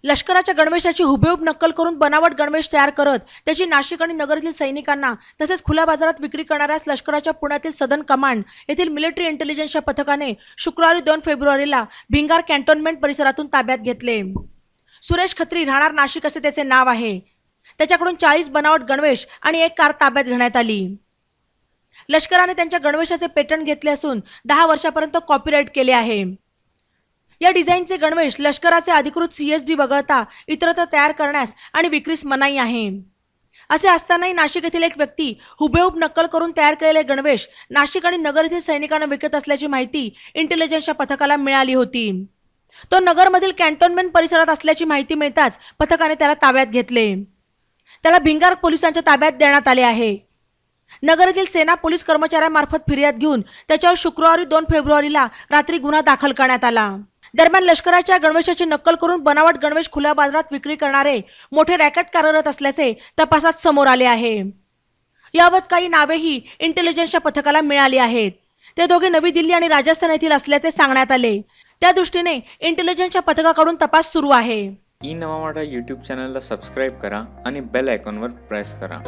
लष्कराच्या गणवेशाची हुबेहूब नक्कल करून बनावट गणवेश तयार करत त्याची नाशिक आणि नगरातील सैनिकांना तसेच खुल्या बाजारात विक्री करणाऱ्यास लष्कराच्या पुण्यातील सदन कमांड येथील मिलिटरी इंटेलिजन्सच्या पथकाने शुक्रवारी 2 फेब्रुवारीला भिंगार कॅन्टोन्मेंट परिसरातून ताब्यात घेतले। सुरेश खत्री राहणार नाशिक असे त्याचे नाव आहे। त्याच्याकडून 40 बनावट गणवेश आणि एक कार ताब्यात घेण्यात आली। लष्कराने त्यांच्या गणवेशाचे पेटंट घेतले असून 10 वर्षापर्यंत कॉपीराइट केले आहे। या डिझाईनचे गणवेश लष्कराचे अधिकृत CSD वगळता इतरत्र तयार करण्यास आणि विक्रीस मनाई आहे। असे असतानाही नाशिक येथील एक व्यक्ती हुबेहूब नक्कल करून तयार केलेले गणवेश नाशिक आणि नगर येथील सैनिकांना विकत असल्याची माहिती इंटेलिजन्सच्या पथकाला मिळाली होती। तो नगरमधील कॅन्टोन्मेंट परिसरात असल्याची माहिती मिळताच पथकाने त्याला ताब्यात घेतले। त्याला भिंगार पोलिसांच्या ताब्यात देण्यात आले आहे। नगर येथील सेना पोलीस कर्मचाऱ्यांमार्फत फिर्याद घेऊन त्याच्यावर शुक्रवारी 2 फेब्रुवारीला रात्री गुन्हा दाखल करण्यात आला। दरम्यान लष्कराच्या गणवेशाची नक्कल करून बनावट गणवेश खुल्या बाजारात विक्री करणारे मोठे रॅकेट कार्यरत असल्याचे तपासात समोर आले आहे। याबाबत काही नावेही इंटेलिजन्सच्या पथकाला मिळाली आहेत। ते दोघे नवी दिल्ली आणि राजस्थान येथील असल्याचे सांगण्यात आले। त्या दृष्टीने इंटेलिजन्सच्या पथकाकडून तपास सुरू आहे। ई नवा मराठा यूट्यूब चॅनलला सबस्क्राईब करा आणि बेल आयकॉनवर प्रेस करा।